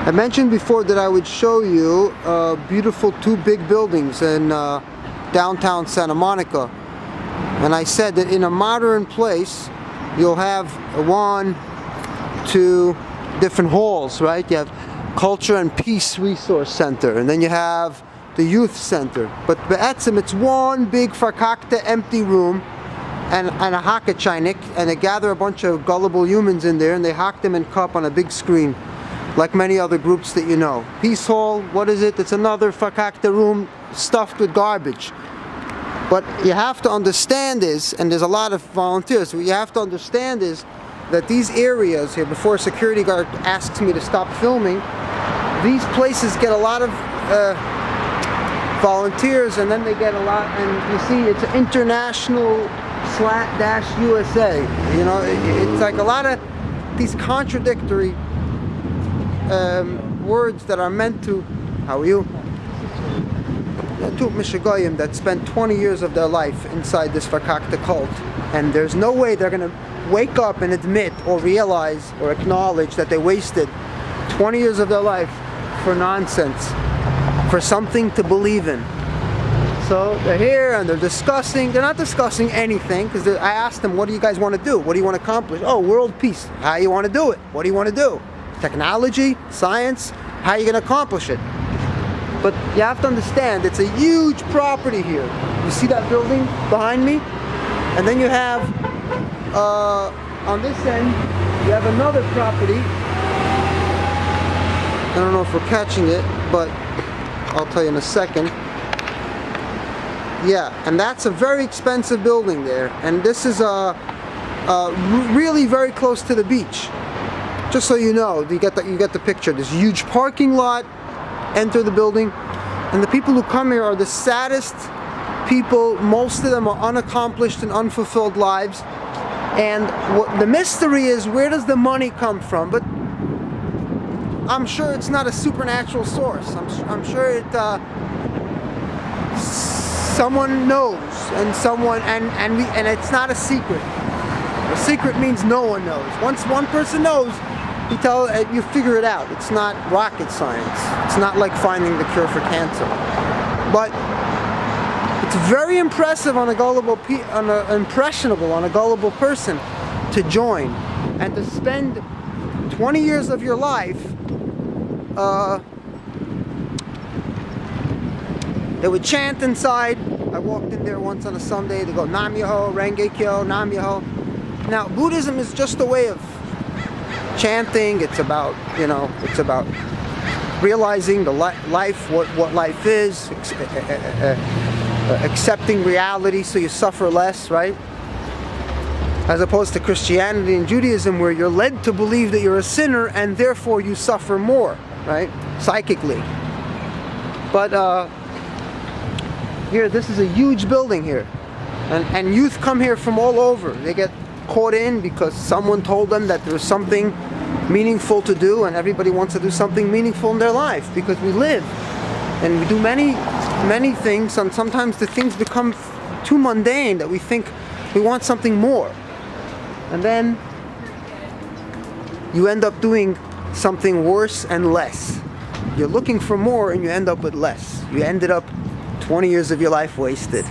I mentioned before that I would show you beautiful two big buildings in downtown Santa Monica. And I said that in a modern place, you'll have one, two different halls, right? You have Culture and Peace Resource Center, and then you have the Youth Center. But be'etzim, it's one big farkakta empty room and a hakachainik, and they gather a bunch of gullible humans in there and they hack them in cup on a big screen, like many other groups that you know. Peace Hall, what is it? It's another farkakta room stuffed with garbage. But you have to understand is, and there's a lot of volunteers, what you have to understand is that these areas here, before a security guard asks me to stop filming, these places get a lot of volunteers, and then they get a lot, and you see it's international /USA. You know, it's like a lot of these contradictory words that are meant to, how are you? Two Mishigoyim that spent 20 years of their life inside this Fakakta cult, and there's no way they're going to wake up and admit or realize or acknowledge that they wasted 20 years of their life for nonsense, for something to believe in. So they're here and they're discussing. They're not discussing anything, because I asked them, what do you guys want to do? What do you want to accomplish? Oh, world peace. How you want to do it? What do you want to do? Technology? Science? How are you going to accomplish it? But you have to understand, it's a huge property here. You see that building behind me? And then you have, on this end, you have another property. I don't know if we're catching it, but I'll tell you in a second. Yeah, and that's a very expensive building there. And this is really very close to the beach. Just so you know, you get the picture. This huge parking lot. Enter the building, and the people who come here are the saddest people. Most of them are unaccomplished and unfulfilled lives, and what the mystery is, where does the money come from? But I'm sure it's not a supernatural source. I'm sure it someone knows, and it's not a secret. A secret means no one knows. Once one person knows, you figure it out. It's not rocket science. It's not like finding the cure for cancer. But it's very impressive on a gullible person to join and to spend 20 years of your life. They would chant inside. I walked in there once on a Sunday. They go Nam Yeho, Rengekyo, Nam Yeho. Now, Buddhism is just a way of chanting. It's about, it's about realizing the life, what life is, accepting reality so you suffer less, right? As opposed to Christianity and Judaism, where you're led to believe that you're a sinner and therefore you suffer more, right? Psychically. But here, this is a huge building here, and youth come here from all over. They get caught in because someone told them that there's something meaningful to do, and everybody wants to do something meaningful in their life, because we live and we do many things, and sometimes the things become too mundane that we think we want something more, and then you end up doing something worse and less. You're looking for more and you end up with less. You ended up 20 years of your life wasted.